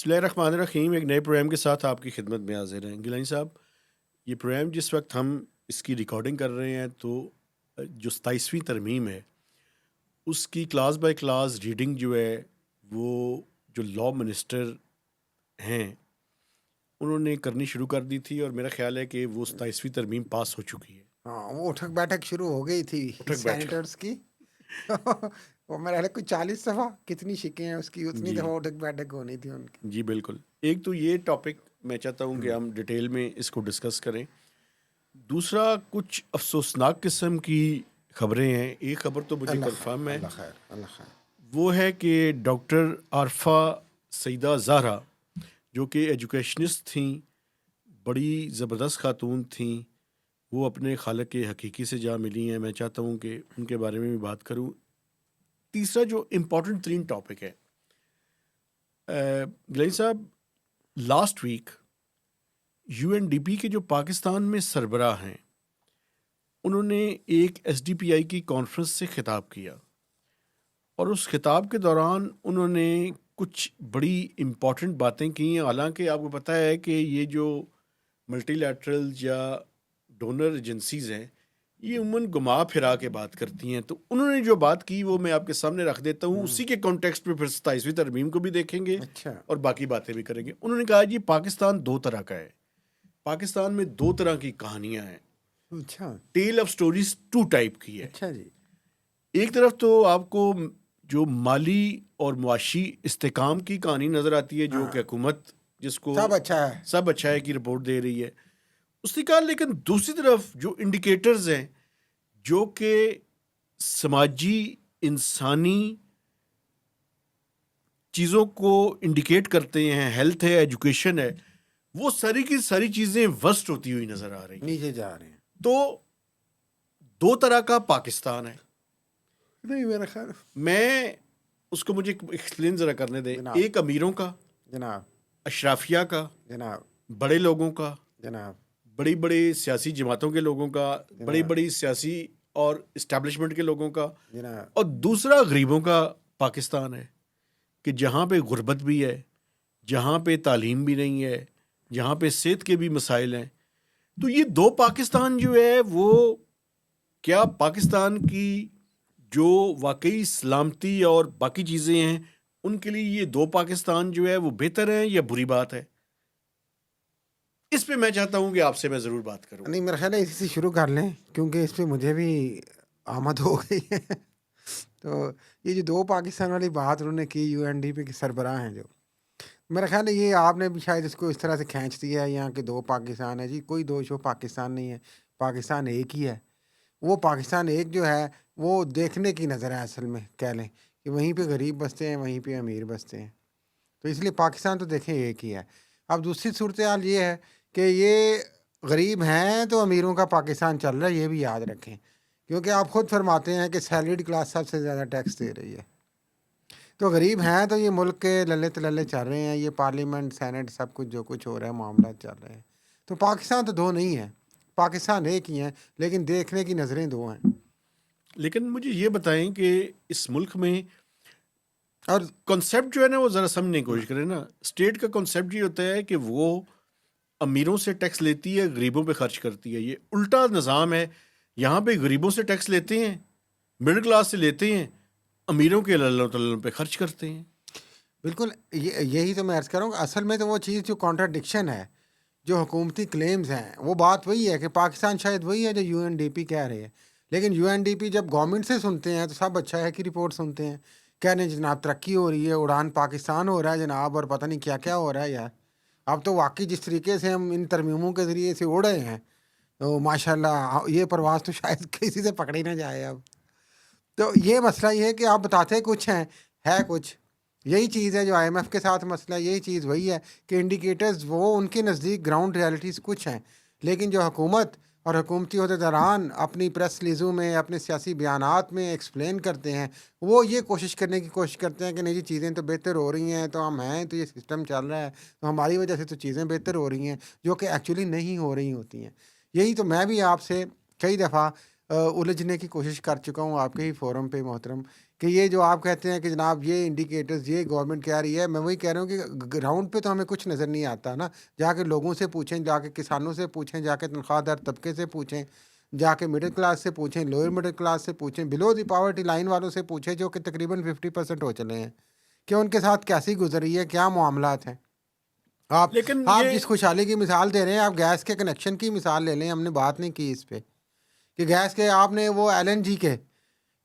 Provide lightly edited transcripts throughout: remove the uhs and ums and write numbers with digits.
بسم اللہ الرحمن الرحیم. ایک نئے پروگرام کے ساتھ آپ کی خدمت میں حاضر ہیں. گیلانی صاحب، یہ پروگرام جس وقت ہم اس کی ریکارڈنگ کر رہے ہیں تو جو 27ویں ترمیم ہے اس کی کلاس بائی کلاس ریڈنگ جو ہے وہ جو لا منسٹر ہیں انہوں نے کرنی شروع کر دی تھی، اور میرا خیال ہے کہ وہ 27ویں ترمیم پاس ہو چکی ہے. ہاں، وہ اٹھک بیٹھک شروع ہو گئی تھی اٹھک بیٹھک. سینیٹرز کی. وہ میرا خیال ہے کوئی 40 دفعہ کتنی شکیں ہیں اس کی، اتنی جی دفعہ اٹھک بیٹھک ہونی تھی ان کی. جی بالکل. ایک تو یہ ٹاپک میں چاہتا ہوں کہ ہم ڈیٹیل میں اس کو ڈسکس کریں. دوسرا، کچھ افسوسناک قسم کی خبریں ہیں. ایک خبر تو مجھے اللہ خیر، کنفرم ہے، اللہ خیر، اللہ خیر. وہ ہے کہ ڈاکٹر عارفہ سیدہ زہرا جو کہ ایجوکیشنسٹ تھیں، بڑی زبردست خاتون تھیں، وہ اپنے خالق حقیقی سے جا ملی ہیں. میں چاہتا ہوں کہ ان کے بارے میں بھی بات کروں. تیسرا جو امپورٹنٹ ترین ٹاپک ہے، گلین صاحب، لاسٹ ویک UNDP کے جو پاکستان میں سربراہ ہیں انہوں نے ایک SDPI کی کانفرنس سے خطاب کیا، اور اس خطاب کے دوران انہوں نے کچھ بڑی امپورٹنٹ باتیں کی ہیں. حالانکہ آپ کو پتہ ہے کہ یہ جو ملٹی لیٹرل یا ڈونر ایجنسیز ہیں یہ عموماً گما پھرا کے بات کرتی ہیں. تو انہوں نے جو بات کی وہ میں آپ کے سامنے رکھ دیتا ہوں. اسی کے کانٹیکسٹ پہ پھر 27ویں ترمیم کو بھی دیکھیں گے اچھا، اور باقی باتیں بھی کریں گے. انہوں نے کہا جی پاکستان دو طرح کا ہے، پاکستان میں دو طرح کی کہانیاں ہیں. اچھا، tale of stories two type کی ہے. اچھا جی. ایک طرف تو آپ کو جو مالی اور معاشی استحکام کی کہانی نظر آتی ہے، جو کہ حکومت جس کو سب اچھا ہے، سب اچھا ہے کی رپورٹ دے رہی ہے اس نے کہا. لیکن دوسری طرف جو انڈیکیٹرز ہیں جو کہ سماجی انسانی چیزوں کو انڈیکیٹ کرتے ہیں، ہیلتھ ہے، ایجوکیشن ہے، وہ ساری کی ساری چیزیں ورسٹ ہوتی ہوئی نظر آ رہی ہیں. نیچے جا رہے ہیں. تو دو طرح کا پاکستان ہے. نہیں میرا خیال، میں اس کو مجھے ایکسپلین ذرا کرنے دیں. جناب، ایک امیروں کا، جناب، اشرافیہ کا، جناب، بڑے لوگوں کا، جناب، بڑی بڑی سیاسی جماعتوں کے لوگوں کا، بڑی جناب، بڑی سیاسی اور اسٹیبلشمنٹ کے لوگوں کا، جناب. اور دوسرا غریبوں کا پاکستان ہے کہ جہاں پہ غربت بھی ہے، جہاں پہ تعلیم بھی نہیں ہے، جہاں پہ صحت کے بھی مسائل ہیں. تو یہ دو پاکستان جو ہے وہ کیا پاکستان کی جو واقعی سلامتی اور باقی چیزیں ہیں ان کے لیے یہ دو پاکستان جو ہے وہ بہتر ہیں یا بری بات ہے؟ اس پہ میں چاہتا ہوں کہ آپ سے میں ضرور بات کروں. نہیں میرا خیال ہے اسی سے شروع کر لیں کیونکہ اس پہ مجھے بھی آمد ہو گئی ہے. تو یہ جو دو پاکستان والی بات انہوں نے کی UNDP کے سربراہ ہیں، جو میرا خیال ہے یہ آپ نے بھی شاید اس کو اس طرح سے کھینچ دیا ہے یہاں کہ دو پاکستان ہے. جی کوئی دو شو پاکستان نہیں ہے، پاکستان ایک ہی ہے. وہ پاکستان ایک جو ہے وہ دیکھنے کی نظر ہے، اصل میں کہہ لیں کہ وہیں پہ غریب بستے ہیں، وہیں پہ امیر بستے ہیں. تو اس لیے پاکستان تو دیکھیں ایک ہی ہے. اب دوسری صورتحال یہ ہے کہ یہ غریب ہیں تو امیروں کا پاکستان چل رہا ہے، یہ بھی یاد رکھیں، کیونکہ آپ خود فرماتے ہیں کہ سیلریڈ کلاس سب سے زیادہ ٹیکس دے رہی ہے. تو غریب ہیں تو یہ ملک کے للے تللے چل رہے ہیں، یہ پارلیمنٹ سینٹ سب کچھ جو کچھ ہو رہا ہے معاملات چل رہے ہیں. تو پاکستان تو دو نہیں ہے، پاکستان ایک ہی ہیں، لیکن دیکھنے کی نظریں دو ہیں. لیکن مجھے یہ بتائیں کہ اس ملک میں اور کنسیپٹ جو ہے نا وہ ذرا سمجھنے کی کوشش کریں نا. اسٹیٹ کا کنسیپٹ یہ ہوتا ہے کہ وہ امیروں سے ٹیکس لیتی ہے، غریبوں پہ خرچ کرتی ہے. یہ الٹا نظام ہے. یہاں پہ غریبوں سے ٹیکس لیتے ہیں، مڈل کلاس سے لیتے ہیں، امیروں کے اللہ تعالیٰ پہ خرچ کرتے ہیں. بالکل یہی تو میں عرض کروں گا. اصل میں تو وہ چیز جو کانٹراڈکشن ہے، جو حکومتی کلیمز ہیں، وہ بات وہی ہے کہ پاکستان شاید وہی ہے جو UNDP کہہ رہے ہیں. لیکن UNDP جب گورنمنٹ سے سنتے ہیں تو سب اچھا ہے کی رپورٹ سنتے ہیں، کہنے جناب ترقی ہو رہی ہے، اڑان پاکستان ہو رہا ہے جناب، اور پتہ نہیں کیا کیا ہو رہا ہے یار. اب تو واقعی جس طریقے سے ہم ان ترمیموں کے ذریعے سے اڑ رہے ہیں تو ماشاء اللہ یہ پرواز تو شاید کسی سے پکڑی نہ جائے اب. تو یہ مسئلہ یہ ہے کہ آپ بتاتے کچھ ہیں، ہے کچھ. یہی چیز ہے جو IMF کے ساتھ مسئلہ، یہی چیز وہی ہے کہ انڈیکیٹرز وہ ان کے نزدیک گراؤنڈ ریالٹیز کچھ ہیں، لیکن جو حکومت اور حکومتی عہدیداران اپنی پریس ریلیزوں میں، اپنے سیاسی بیانات میں ایکسپلین کرتے ہیں، وہ یہ کوشش کرنے کی کوشش کرتے ہیں کہ نہیں جی چیزیں تو بہتر ہو رہی ہیں، تو ہم ہیں، تو یہ سسٹم چل رہا ہے، تو ہماری وجہ سے تو چیزیں بہتر ہو رہی ہیں، جو کہ ایکچولی نہیں ہو رہی ہوتی ہیں. یہی تو میں بھی آپ سے کئی دفعہ الجھنے کی کوشش کر چکا ہوں آپ کے ہی فورم پہ محترم، کہ یہ جو آپ کہتے ہیں کہ جناب یہ انڈیکیٹرز یہ گورنمنٹ کہہ رہی ہے، میں وہی کہہ رہا ہوں کہ گراؤنڈ پہ تو ہمیں کچھ نظر نہیں آتا نا. جا کے لوگوں سے پوچھیں، جا کے کسانوں سے پوچھیں، جا کے تنخواہ دار طبقے سے پوچھیں، جا کے مڈل کلاس سے پوچھیں، لوئر مڈل کلاس سے پوچھیں، بلو دی پاورٹی لائن والوں سے پوچھیں جو کہ تقریباً 50% ہو چلے ہیں، کہ ان کے ساتھ کیسی گزری ہے، کیا معاملات ہیں. آپ لیکن آپ یہ جس خوشحالی کی مثال دے رہے ہیں، آپ گیس کے کنیکشن کی مثال لے لیں. ہم نے بات نہیں کی اس پہ کہ گیس کے آپ نے وہ LNG کے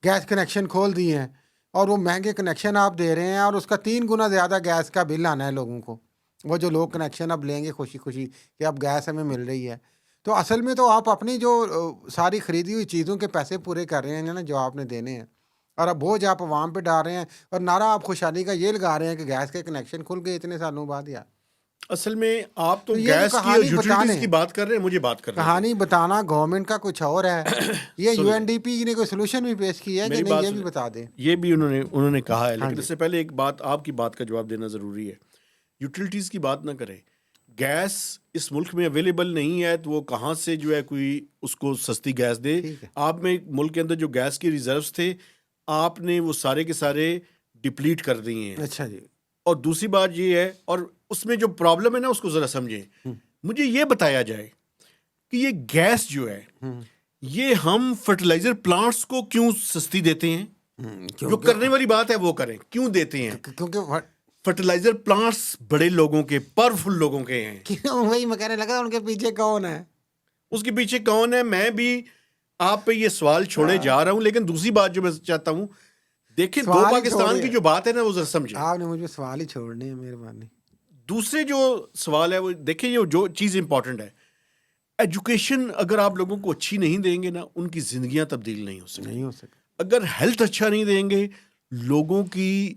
گیس کنیکشن کھول دیے ہیں اور وہ مہنگے کنیکشن آپ دے رہے ہیں، اور اس کا 3 گنا زیادہ گیس کا بل آنا ہے لوگوں کو. وہ جو لوگ کنیکشن اب لیں گے خوشی خوشی کہ اب گیس ہمیں مل رہی ہے، تو اصل میں تو آپ اپنی جو ساری خریدی ہوئی چیزوں کے پیسے پورے کر رہے ہیں نا جو آپ نے دینے ہیں، اور اب بوجھ آپ عوام پہ ڈال رہے ہیں، اور نعرہ آپ خوشحالی کا یہ لگا رہے ہیں کہ گیس کے کنیکشن کھل گئے اتنے سالوں بعد. یار اصل میں آپ تو تو یہ تو گیس کی اور کہانی یوٹیلیٹیز بتانے کی بات کر رہے ہیں، مجھے بات کرنے دیں. کہانی بتانا گورنمنٹ کا کچھ اور ہے. یہ سن لیں UNDP نے کوئی سولوشن بھی پیش کیا ہے کہ میری نہیں، بات یہ بھی سنیں. بتا دیں. یہ بھی انہوں نے کہا ہے، ہاں لیکن جی. اس سے پہلے ایک بات، آپ کی بات کا جواب دینا ضروری ہے. یوٹیلیٹیز کی بات نہ کریں. گیس اس ملک میں اویلیبل نہیں ہے تو وہ کہاں سے جو ہے کوئی اس کو سستی گیس دے. ٹھیک ہے. آپ میں ملک کے اندر جو گیس کے ریزروز تھے آپ نے وہ سارے کے سارے ڈپلیٹ کر دیے ہیں. اچھا جی. اور دوسری بات یہ ہے، اور اس میں جو پرابلم ہے نا اس کو ذرا سمجھیں. مجھے یہ بتایا جائے کہ یہ گیس جو ہے یہ ہم فرٹیلائزر پلانٹس کو کیوں سستی دیتے ہیں؟ جو کرنے والی بات ہے وہ کریں، کیوں دیتے ہیں؟ کیونکہ فرٹیلائزر پلانٹس بڑے لوگوں کے، پاورفل لوگوں کے ہیں. وہی میں کہنے لگا ان کے پیچھے کون ہے. اس کے پیچھے کون ہے؟ میں بھی آپ پہ یہ سوال چھوڑے جا رہا ہوں، لیکن دوسری بات جو میں چاہتا ہوں، دیکھیں دو سوال ہی پاکستان چھوڑے کی جو بات ہے نا وہ ذرا سمجھیں. آپ نے مجھ پہ سوال ہی چھوڑنے ہیں، مہربانی. دوسرے جو سوال ہے وہ دیکھیں، یہ جو چیز امپورٹنٹ ہے، ایجوکیشن اگر آپ لوگوں کو اچھی نہیں دیں گے نا ان کی زندگیاں تبدیل نہیں ہو سکتی. نہیں ہو سکتا. اگر ہیلتھ اچھا نہیں دیں گے لوگوں کی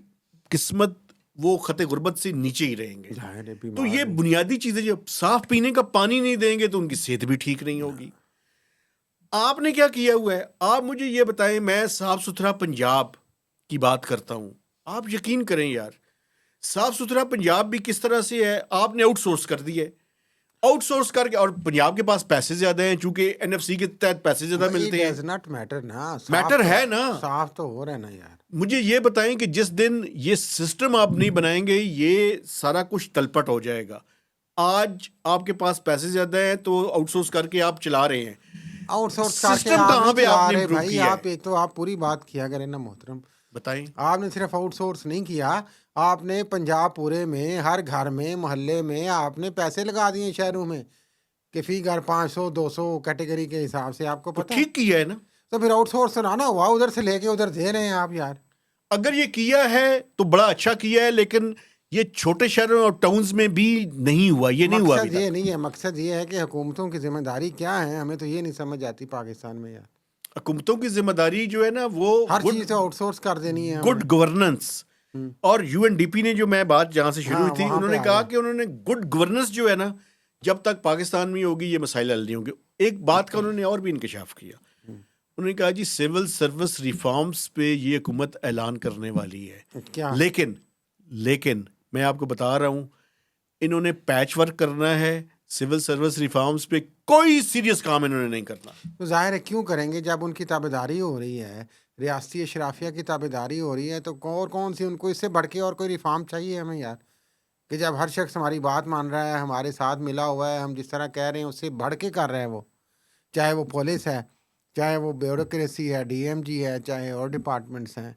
قسمت وہ خط غربت سے نیچے ہی رہیں گے. تو یہ بنیادی چیزیں، جب صاف پینے کا پانی نہیں دیں گے تو ان کی صحت بھی ٹھیک نہیں ہوگی. آپ نے کیا کیا ہوا ہے؟ آپ مجھے یہ بتائیں. میں صاف ستھرا پنجاب کی بات کرتا ہوں، آپ یقین کریں یار، صاف ستھرا پنجاب بھی کس طرح سے ہے. آپ نے آؤٹ سورس کر دی ہے، آؤٹ سورس کر کے، اور پنجاب کے پاس پیسے زیادہ ہیں چونکہ NFC کے تحت پیسے زیادہ ملتے ہیں. میٹر ہے نا، صاف تو ہو رہا ہے نا یار. مجھے یہ بتائیں کہ جس دن یہ سسٹم آپ نہیں بنائیں گے یہ سارا کچھ تلپٹ ہو جائے گا. آج آپ کے پاس پیسے زیادہ ہیں تو آؤٹ سورس کر کے آپ چلا رہے ہیں. آؤٹ سورس کر کے سسٹم کہاں پہ آپ نے رہے امپروو بھائی. کیا آپ ہے؟ ایک تو آپ پوری بات کیا کریں نا محترم. بتائیں. آپ نے صرف آؤٹ سورس نہیں کیا، آپ نے پنجاب پورے میں ہر گھر میں محلے میں آپ نے پیسے لگا دیے شہروں میں کہ فی گھر 500-200 کیٹیگری کے حساب سے. آپ کو تو پتہ ہے ٹھیک کیا ہے نا. تو پھر آؤٹ سورس لانا ہوا ادھر سے لے کے ادھر دے رہے ہیں آپ یار. اگر یہ کیا ہے تو بڑا اچھا کیا ہے، لیکن یہ چھوٹے شہروں اور ٹاؤنز میں بھی نہیں ہوا. یہ نہیں ہوا ابھی مقصد یہ تک. نہیں ہے، مقصد یہ ہے کہ حکومتوں کی ذمہ داری کیا ہے. ہمیں تو یہ نہیں سمجھ آتی پاکستان میں یار. حکومتوں کی ذمہ داری جو ہے نا وہ ہر چیز تو آؤٹ سورس کر دینی ہے گڈ گورننس. اور UNDP نے جو میں بات جہاں سے شروع ہوئی تھی، وہاں انہوں پہ نے آ کہا گئے. کہ انہوں نے گڈ گورننس جو ہے نا جب تک پاکستان میں ہوگی یہ مسائل حل نہیں ہوں گے. ایک بات کا انہوں نے اور بھی انکشاف کیا. انہوں نے کہا جی سول سروس ریفارمز پہ یہ حکومت اعلان کرنے والی ہے، کیا لیکن میں آپ کو بتا رہا ہوں انہوں نے پیچ ورک کرنا ہے. سول سروس ریفارمز پہ کوئی سیریس کام انہوں نے نہیں کرنا. تو ظاہر ہے کیوں کریں گے جب ان کی تابعداری ہو رہی ہے، ریاستی اشرافیہ کی تابعداری ہو رہی ہے. تو اور کون سی ان کو اس سے بڑھ کے اور کوئی ریفارم چاہیے ہمیں یار؟ کہ جب ہر شخص ہماری بات مان رہا ہے، ہمارے ساتھ ملا ہوا ہے، ہم جس طرح کہہ رہے ہیں اس سے بڑھ کے کر رہے ہیں وہ، چاہے وہ پولیس ہے، چاہے وہ بیوروکریسی ہے، DMG ہے، چاہے اور ڈپارٹمنٹس ہیں،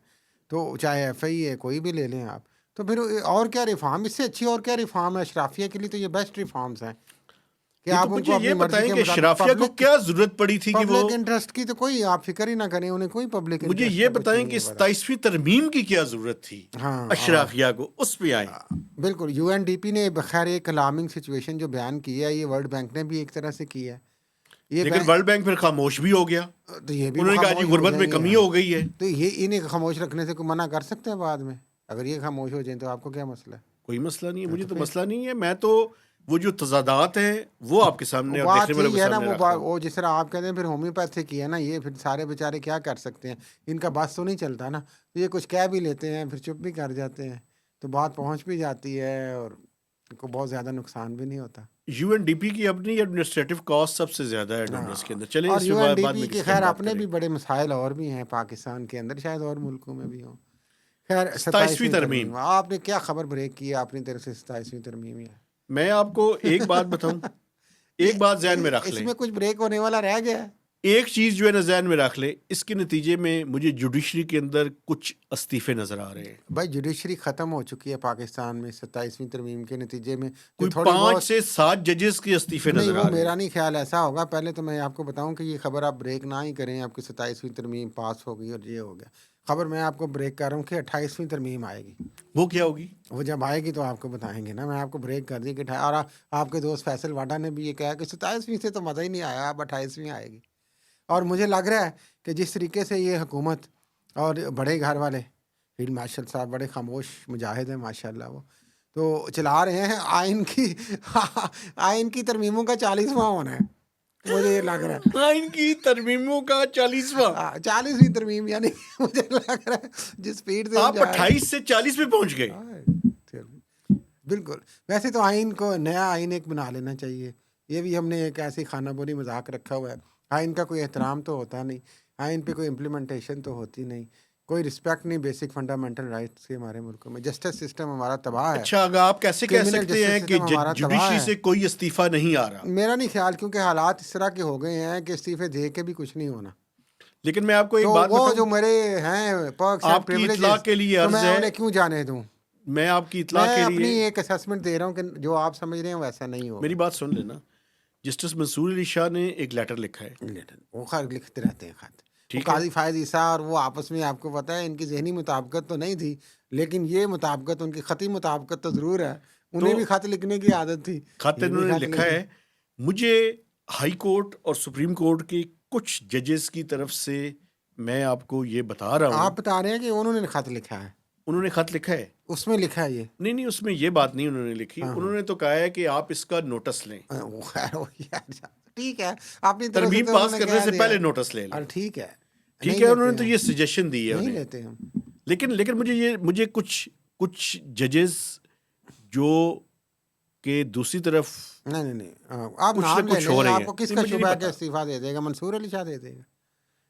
تو چاہے FI ہے، کوئی بھی لے لیں آپ. تو پھر اور کیا ریفارم، اس سے اچھی اور کیا ریفارم ہے؟ اشرافیہ کے لیے تو یہ بیسٹ ریفارمس ہیں کہ تو آپ ان مجھے کو اپنی یہ مرضی بتائیں کے کہ مطابق اشرافیہ کو کیا ضرورت پڑی تھی کہ وہ، پبلک انٹرسٹ کی تو کوئی آپ فکر ہی نہ کریں، انہیں کوئی پبلک مجھے انٹرسٹ یہ کا کچھ بتائیں نہیں کہ ہے. 27ویں ترمیم کی کیا ضرورت تھی ہاں اشرافیہ کو، اس پہ آئیں. بالکل. UNDP نے بخیر ایک الارمنگ سچویشن جو بیان کی ہے، یہ ورلڈ بینک نے بھی ایک طرح سے کی ہے. یہ لیکن ورلڈ بینک پھر خاموش بھی ہو گیا. تو یہ بھی انہوں نے کہا جی خاموش ہو غربت میں جائیں گے کمی یار. ہو گئی ہے. تو یہ انہیں خاموش رکھنے سے کوئی منع کر سکتے ہیں بعد میں؟ اگر یہ خاموش ہو جائیں تو آپ کو کیا مسئلہ ہے؟ کوئی مسئلہ نہیں ہے، مجھے تو مسئلہ نہیں ہے. میں تو وہ جو تضادات ہیں وہ آپ کے سامنے اور دیکھنے بات والوں کے یہی ہے نا، سامنے رکھتا ہوں. وہ جس طرح آپ کہتے ہیں پھر ہومیوپیتھی کی ہے نا، یہ پھر سارے بیچارے کیا کر سکتے ہیں؟ ان کا بس تو نہیں چلتا نا. تو یہ کچھ کہہ بھی لیتے ہیں پھر چپ بھی کر جاتے ہیں، تو بات پہنچ بھی جاتی ہے اور کو بہت زیادہ نقصان بھی نہیں ہوتا. یو این ڈی پی کی اپنی ایڈمنسٹریٹو کاسٹ سب سے زیادہ ہے ڈونرس کے اندر. چلیں اور اس یو پہ این ڈی بعد پی میں کے کسی ٹائم خیر بات اپنے کریں. بھی بڑے مسائل اور بھی ہیں پاکستان کے اندر، شاید اور ملکوں میں بھی ہوں. خیر 27ویں 27ویں ترمیم آپ نے کیا خبر بریک کی ہے اپنی طرف سے؟ 27ویں ترمیم ہے میں آپ کو ایک بات بتاؤں، ایک بات ذہن میں رکھ اس لیں، میں کچھ بریک ہونے والا رہ گیا ہے؟ ایک چیز جو ہے نا ذہن میں رکھ لیں، اس کے نتیجے میں مجھے جوڈیشری کے اندر کچھ استعفے نظر آ رہے ہیں. بھائی جوڈیشری ختم ہو چکی ہے پاکستان میں 27ویں ترمیم کے نتیجے میں. جو کوئی تھوڑی 5 بہت سے 7 ججز کے استعفے نہیں، نظر وہ آ رہے میرا ہیں. نہیں خیال ایسا ہوگا. پہلے تو میں آپ کو بتاؤں کہ یہ خبر آپ بریک نہ ہی کریں. آپ کی 27ویں ترمیم پاس ہو گئی اور یہ ہو گیا. خبر میں آپ کو بریک کر رہا ہوں کہ 28ویں ترمیم آئے گی. وہ کیا ہوگی؟ وہ جب آئے گی تو آپ کو بتائیں گے نا. میں آپ کو بریک کر دی کہ اور آپ کے دوست فیصل واڈا نے بھی یہ کہا کہ 27ویں سے تو مزہ ہی نہیں آیا، اب 28ویں آئے گی. اور مجھے لگ رہا ہے کہ جس طریقے سے یہ حکومت اور بڑے گھر والے فیلڈ مارشل صاحب بڑے خاموش مجاہد ہیں ماشاء اللہ، وہ تو چلا رہے ہیں آئین کی ترمیموں کا 40واں ہونا ہے. مجھے یہ لگ رہا ہے آئین کی ترمیموں کا 40واں. 40ویں ترمیم، یعنی مجھے لگ رہا ہے جس سپیڈ سے ہم آپ جا رہے 28 سے 40 پہ پہنچ گئے. ہیں. بالکل. ویسے تو آئین کو نیا آئین ایک بنا لینا چاہیے. یہ بھی ہم نے ایک ایسی خانہ بولی مذاق رکھا ہوا ہے. آئین کا کوئی احترام تو ہوتا نہیں، آئین پہ کوئی امپلیمنٹیشن تو ہوتی نہیں، کوئی رسپیکٹ نہیں بیسک فنڈامنٹل رائٹس کی. ہمارے ملکوں میں جسٹس سسٹم ہمارا تباہ ہے. اچھا، اگر آپ کیسے کہہ کرمنل سکتے ہیں جسٹس کہ سسٹم ہمارا تباہ جوڈیشری ہے. سے کوئی استعفیٰ نہیں آ رہا؟ میرا نہیں خیال، کیونکہ حالات اس طرح کے ہو گئے ہیں کہ استعفے دے کے بھی کچھ نہیں ہونا. لیکن میں آپ کو تو ایک بات وہ بتاؤں، جو میرے ہیں پرکس اینڈ آپ کی اطلاع پریولیجز، کے لیے تو عرض میں ہے، انہیں کیوں جانے دوں؟ میں آپ کی اطلاع میں کے اپنی لیے ایک اسیسمنٹ دے رہا ہوں کہ جو آپ سمجھ رہے ہیں ویسا نہیں ہوگا. میری بات سن لینا. جسٹس منصور علی شاہ نے ایک لیٹر لکھا ہے، وہ خیر لکھتے رہتے ہیں خط. وہ ٹھیک ہے؟ قاضی فائز عیسیٰ اور وہ آپس میں آپ کو پتہ ہے ان کی ذہنی مطابقت تو نہیں تھی، لیکن یہ مطابقت ان کی خطی مطابقت تو ضرور ہے. انہیں تو بھی خط لکھنے کی عادت تھی، خط یہ بھی انہوں نے خط لکھا لکھے. ہے، مجھے ہائی کورٹ اور سپریم کورٹ کے کچھ ججز کی طرف سے میں آپ کو یہ بتا رہا ہوں. آپ بتا رہے ہیں کہ انہوں نے خط لکھا ہے؟ انہوں نے خط لکھا ہے، اس میں لکھا ہے یہ؟ نہیں اس میں یہ بات نہیں انہوں نے لکھی. ہاں انہوں نے تو کہا ہے کہ آپ اس کا نوٹس لیں، وہ خیر ٹھیک ہے، اپنی طرف سے ترمیم تو انہوں پاس نے کرنے کہہ سے دیا. پہلے نوٹس لے لیں. اور ٹھیک ہے، ٹھیک نہیں ہے، انہوں لیتے نے تو ہم، یہ سجیشن دی ہے نہیں انہیں. لیتے ہم. لیکن مجھے کچھ ججز جو کہ دوسری طرف نہیں آپ کچھ نہ نام لے کچھ ہو لیں. رہے آپ ہیں. کو کس نہیں، کا مجھے شبہ نہیں ہے کہ پتا. استعفیٰ دے دے گا؟ منصور علی شاہ دے دے گا،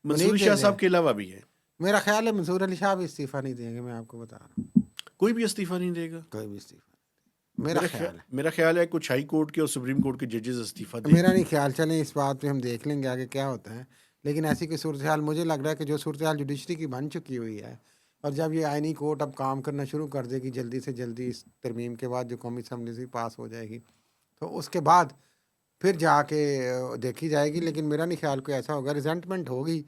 منصور منیب دے شاہ دے صاحب گا. کے علاوہ بھی ہے. میرا خیال ہے منصور علی شاہ بھی استعفیٰ نہیں دیں گے. میں آپ کو بتا رہا ہوں کوئی بھی استعفیٰ نہیں دے گا. کوئی بھی استعفیٰ نہیں. میرا خیال ہے، میرا خیال ہے کچھ ہائی کورٹ کے اور سپریم کورٹ کے ججز استعفیٰ دیں میرا گے. نہیں خیال. چلیں اس بات پہ ہم دیکھ لیں گے آگے کیا ہوتا ہے. لیکن ایسی کوئی صورتحال مجھے لگ رہا ہے کہ جو صورتحال جوڈیشری کی بن چکی ہوئی ہے، اور جب یہ آئینی کورٹ اب کام کرنا شروع کر دے گی جلدی سے جلدی اس ترمیم کے بعد جو قومی اسمبلی سے پاس ہو جائے گی، تو اس کے بعد پھر جا کے دیکھی جائے گی. لیکن میرا نہیں خیال کوئی ایسا ہوگا. ریزنٹمنٹ ہوگی،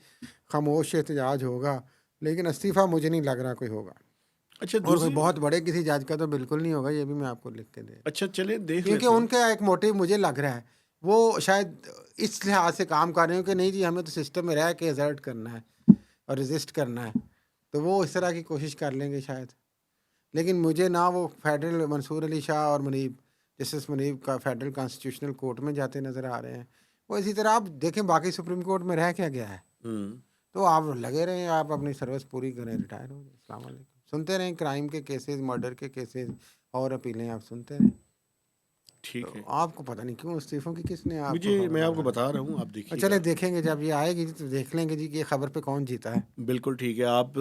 خاموش احتجاج ہوگا، لیکن استعفیٰ مجھے نہیں لگ رہا کوئی ہوگا. اچھا اور کوئی دوسری، بہت بڑے کسی جج کا تو بالکل نہیں ہوگا. یہ بھی میں آپ کو لکھ کے دے، اچھا چلیں دیکھ کیونکہ لیتے ان ہیں. کا ایک موٹیو مجھے لگ رہا ہے وہ شاید اس لحاظ سے کام کر رہے ہوں کہ نہیں جی ہمیں تو سسٹم میں رہ کے ایزرٹ کرنا ہے اور ریزسٹ کرنا ہے، تو وہ اس طرح کی کوشش کر لیں گے شاید. لیکن مجھے نہ وہ فیڈرل منصور علی شاہ اور منیب جسٹس منیب کا فیڈرل کانسٹیٹیوشنل کورٹ میں جاتے نظر آ رہے ہیں. وہ اسی طرح آپ دیکھیں باقی سپریم کورٹ میں رہ کیا گیا ہے. تو آپ لگے رہیں، آپ اپنی سروس پوری کریں، ریٹائر ہو جائیں. السلام علیکم. سنتے رہیں کرائم کے کیسز، مرڈر کے کیسز اور اپیلیں آپ سنتے رہیں. ٹھیک تو ہے، آپ کو پتہ نہیں کیوں استعفوں کی کس نے آپ کو میں خبر آپ کو لگا بتا رہا دی. ہوں، آپ دیکھیے چلے گا. دیکھیں گے جب یہ آئے گی تو دیکھ لیں گے جی کہ یہ خبر پہ کون جیتا ہے. بالکل ٹھیک ہے. آپ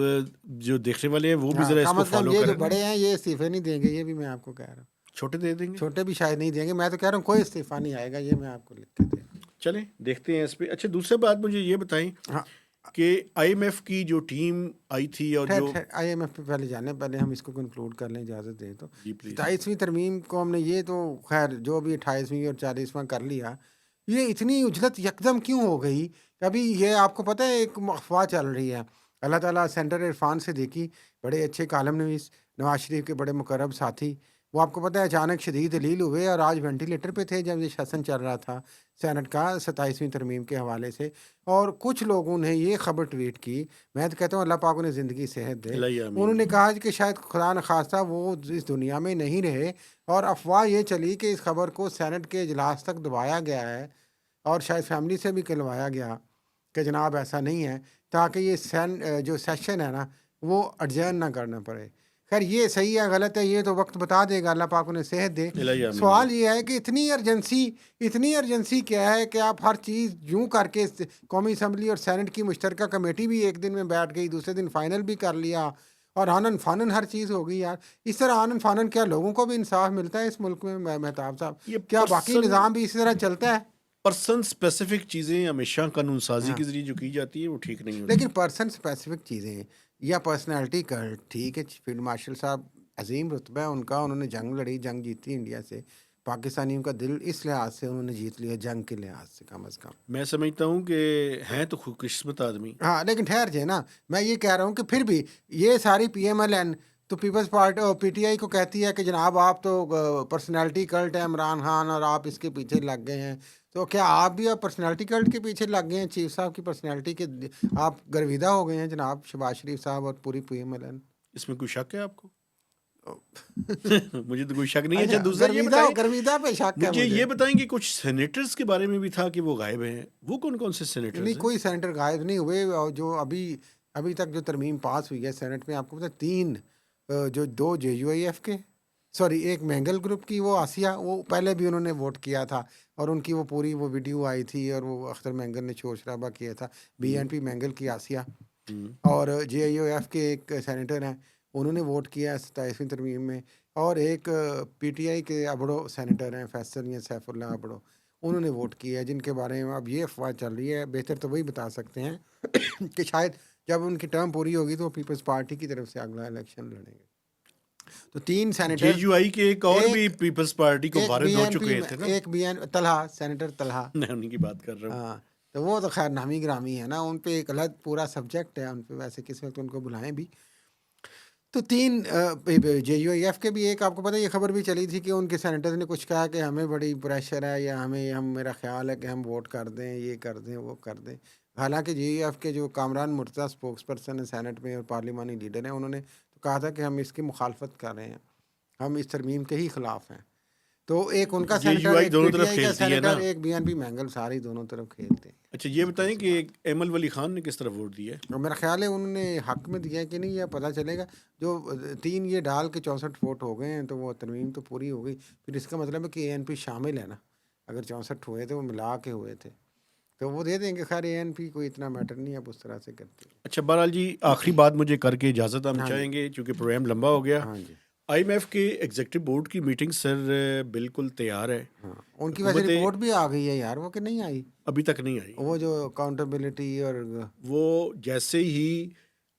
جو دیکھنے والے ہیں وہ بھی ہاں، ذرا اس کم کو از کم فالو یہ جو کریں نا. بڑے ہیں یہ استعفے نہیں دیں گے، یہ بھی میں آپ کو کہہ رہا ہوں. چھوٹے دے دیں گے. چھوٹے بھی شاید نہیں دیں گے. میں تو کہہ رہا ہوں کوئی استعفیٰ نہیں آئے گا، یہ میں آپ کو لکھ کے دے رہا ہوں. چلیں دیکھتے ہیں اس پہ. اچھا دوسری بات مجھے یہ بتائیں ہاں، کہ آئی ایم ایف کی جو ٹیم آئی تھی اور جو آئی ایم ایف پہ پہلے جانے، پہلے ہم اس کو کنکلوڈ کر لیں، اجازت دیں تو. جی پلیز. 27ویں ترمیم کو ہم نے یہ تو خیر جو بھی 28ویں اور 40واں کر لیا، یہ اتنی اجلت یکدم کیوں ہو گئی؟ ابھی یہ آپ کو پتہ ہے ایک افواہ چل رہی ہے. اللہ تعالیٰ سینٹر عرفان سے دیکھی، بڑے اچھے کالم نویس، نواز شریف کے بڑے مقرب ساتھی، وہ آپ کو پتہ ہے اچانک شدید دلیل ہوئے اور آج وینٹیلیٹر پہ تھے جب یہ سیشن چل رہا تھا سینٹ کا 27ویں ترمیم کے حوالے سے. اور کچھ لوگوں نے یہ خبر ٹویٹ کی، میں تو کہتا ہوں اللہ پاک انہیں زندگی صحت دے. الہی آمین. انہوں نے کہا کہ شاید خدا نخواستہ وہ اس دنیا میں نہیں رہے، اور افواہ یہ چلی کہ اس خبر کو سینٹ کے اجلاس تک دبایا گیا ہے اور شاید فیملی سے بھی کہلوایا گیا کہ جناب ایسا نہیں ہے، تاکہ یہ جو سیشن ہے نا وہ اڈجرن نہ کرنا پڑے. خیر یہ صحیح ہے غلط ہے یہ تو وقت بتا دے گا، اللہ پاک انہیں صحت دے. الہی آمین. سوال یہ ہے کہ اتنی ارجنسی کیا ہے کہ آپ ہر چیز یوں کر کے قومی اسمبلی اور سینٹ کی مشترکہ کمیٹی بھی ایک دن میں بیٹھ گئی، دوسرے دن فائنل بھی کر لیا اور آنن فانن ہر چیز ہو گئی یار. اس طرح آنن فانن کیا لوگوں کو بھی انصاف ملتا ہے اس ملک میں مہتاب صاحب؟ یہ کیا باقی نظام بھی اسی طرح چلتا ہے؟ پرسن اسپیسیفک چیزیں ہمیشہ قانون سازی کے ذریعے جو کی جاتی ہے وہ ٹھیک نہیں ہوتی. لیکن پرسن اسپیسیفک چیزیں یا پرسنالٹی کلٹ، ٹھیک ہے فیلڈ مارشل صاحب عظیم رتبہ ہے ان کا، انہوں نے جنگ لڑی، جنگ جیتی انڈیا سے، پاکستانیوں کا دل اس لحاظ سے انہوں نے جیت لیا، جنگ کے لحاظ سے کم از کم. میں سمجھتا ہوں کہ ہیں تو خوش قسمت آدمی. ہاں لیکن ٹھہر جائے نا، میں یہ کہہ رہا ہوں کہ پھر بھی یہ ساری پی ایم ایل این تو پیپلز پارٹی اور پی ٹی آئی کو کہتی ہے کہ جناب آپ تو پرسنالٹی کلٹ ہے عمران خان اور آپ اس کے پیچھے لگ گئے ہیں. تو کیا آپ بھی پرسنالٹی کلٹ کے پیچھے لگ گئے ہیں؟ چیف صاحب کی پرسنالٹی کے آپ گرویدہ ہو گئے ہیں جناب شہباز شریف صاحب اور پوری پی ایم ایل این. اس میں کوئی شک ہے آپ کو؟ مجھے تو کوئی شک نہیں ہے. اچھا دوسرا یہ گرویدہ پہ شک ہے مجھے یہ بتائیں کہ کچھ سینیٹرز کے بارے میں بھی تھا کہ وہ غائب ہیں، وہ کون کون سے سینیٹرز نہیں ہیں؟ کوئی سینیٹر غائب نہیں ہوئے. اور جو ابھی تک جو ترمیم پاس ہوئی ہے سینٹ میں، آپ کو پتہ 3 جو 2 جے یو آئی ایف کے، سوری ایک مینگل گروپ کی، وہ آسیہ، وہ پہلے بھی انہوں نے ووٹ کیا تھا اور ان کی وہ پوری وہ ویڈیو آئی تھی اور وہ اختر مینگل نے شور شرابہ کیا تھا. بی این پی مینگل کی آسیہ اور جے یو ایف کے ایک سینیٹر ہیں، انہوں نے ووٹ کیا ہے 27ویں ترمیم میں. اور ایک پی ٹی آئی کے ابڑو سینیٹر ہیں فیصل یا سیف اللہ ابڑو، انہوں نے ووٹ کیا ہے، جن کے بارے میں اب یہ افواہ چل رہی ہے، بہتر تو وہی بتا سکتے ہیں کہ شاید جب ان کی ٹرم پوری ہوگی تو وہ پیپلز پارٹی کی طرف سے اگلا الیکشن لڑیں گے. تو 3 جے سینیٹر، یو آئی کے ایک اور بھی پیپلز پارٹی کو وارد ہو چکے تھے نا، ایک بی این طلحہ، سینیٹر طلحہ، میں انہیں کی بات کر رہا ہوں. ہاں تو وہ تو خیر نامی گرامی ہے نا، ان پہ ایک الگ پورا سبجیکٹ ہے، ان پہ ویسے کس وقت ان کو بلائیں بھی. تو 3 جے یو آئی ایف کے بھی ایک، آپ کو پتہ یہ خبر بھی چلی تھی کہ ان کے سینیٹرز نے کچھ کہا کہ ہمیں بڑی پریشر ہے یا میرا خیال ہے کہ ہم ووٹ کر دیں، یہ کر دیں، وہ کر دیں. حالانکہ جے یو ایف کے جو کامران مرتضیٰ اسپوکس پرسن ہیں سینٹ میں اور پارلیمانی لیڈر ہیں، انہوں نے تو کہا تھا کہ ہم اس کی مخالفت کر رہے ہیں، ہم اس ترمیم کے ہی خلاف ہیں. تو ایک ان کا سینیٹر، ایک پی ٹی آئی کا سینیٹر، ایک بی این پی مینگل، سارے دونوں طرف کھیلتے ہیں. اچھا یہ بتائیں کہ ایمل ولی خان نے کس طرح ووٹ دیا ہے؟ اور میرا خیال ہے انہوں نے حق میں دیا ہے کہ نہیں یہ پتہ چلے گا. جو 3 یہ ڈال کے 64 ووٹ ہو گئے ہیں تو وہ ترمیم تو پوری ہو گئی. پھر اس کا مطلب ہے کہ اے این پی شامل ہے نا، اگر 64 ہوئے تھے وہ ملا کے ہوئے تھے تو وہ دے دیں گے. خیر اے این پی کوئی اتنا میٹر نہیں ہے، اب اس طرح سے کرتے ہیں. اچھا بہرحال جی آخری بات مجھے کر کے اجازت ہم چاہیں گے چونکہ پروگرام لمبا ہو گیا. ہاں جی، آئی ایم ایف کے ایگزیکٹو بورڈ کی میٹنگ سر بالکل تیار ہے. ہاں ان کی ویسے رپورٹ بھی آ گئی ہے یار، وہ کہ نہیں آئی؟ ابھی تک نہیں آئی. وہ جو اکاؤنٹیبلٹی اور وہ جیسے ہی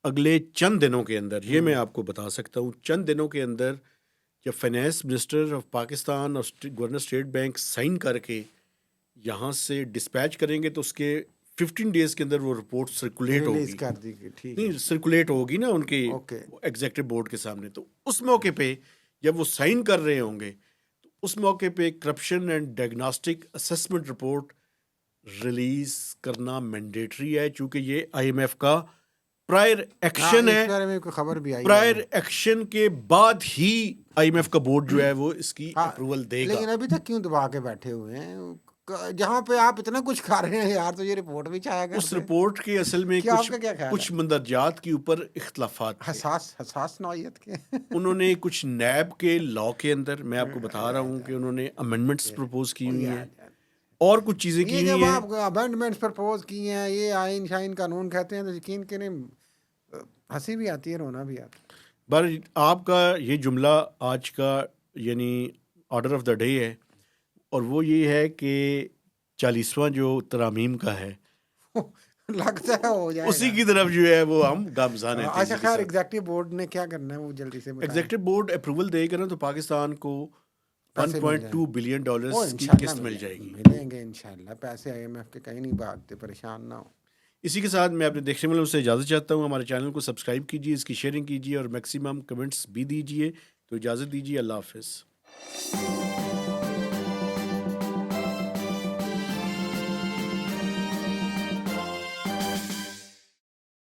اگلے چند دنوں کے اندر، یہ میں آپ کو بتا سکتا ہوں، چند دنوں کے اندر جب فائنانس منسٹر آف پاکستان اور گورنر اسٹیٹ بینک سائن کر کے یہاں سے ڈسپیچ کریں گے تو اس کے 15 ڈیز کے اندر وہ رپورٹ سرکولیٹ ریلیز ہوگی. کر دی گئی. ٹھیک نہیں سرکولیٹ ہوگی نا ان کے ایگزیکٹو بورڈ کے سامنے. تو اس موقع پہ جب وہ سائن کر رہے ہوں گے تو اس موقع پہ corruption and diagnostic assessment report release کرنا مینڈیٹری ہے، چونکہ یہ آئی ایم ایف کا پرائر ایکشن ہے. اس بارے میں کوئی خبر بھی آئی پرائر ایکشن کے بعد ہی آئی ایم ایف کا بورڈ جو ہے وہ اس کی اپروول دے گا. لیکن ابھی تک کیوں دبا کے بیٹھے ہوئے ہیں جہاں پہ آپ اتنا کچھ کر رہے ہیں یار؟ تو یہ رپورٹ بھی چاہے گا. اس رپورٹ کے اصل میں کچھ مندرجات کے اوپر اختلافات تھے، حساس نوعیت کے. انہوں نے کچھ نیب کے لاء کے اندر، میں آپ کو بتا رہا ہوں کہ انہوں نے امینڈمنٹس پرپوز کی ہوئی ہیں اور کچھ چیزیں کی ہوئی ہیں. جب آپ امینڈمنٹس پرپوز کی ہیں، یہ آئین شائن قانون کہتے ہیں، تو یقین کریں ہنسی بھی آتی ہے، رونا بھی آتا ہے. بر آپ کا یہ جملہ آج کا یعنی آرڈر آف دا ڈے ہے، اور وہ یہ ہے کہ 40واں جو ترامیم کا ہے لگتا ہے ہو جائے اسی کی طرف جو ہے وہ ہم گامزن ہیں. اچھا خیر ایگزیکٹو بورڈ نے کیا کرنا ہے وہ جلدی سے بتائیں. ایگزیکٹو بورڈ اپروول دے گا نا تو پاکستان کو 1.2 بلین ڈالرز کی قسط مل جائے گی. ملیں گے انشاءاللہ، پیسے آئی ایم ایف کے کہیں نہیں بھاگتے، پریشان نہ ہو. اسی کے ساتھ میں اپنے دیکھنے والوں سے اجازت چاہتا ہوں. ہمارے چینل کو سبسکرائب کیجیے، اس کی شیئرنگ کیجیے اور میکسیمم کمنٹس بھی دیجیے. تو اجازت دیجیے، اللہ حافظ.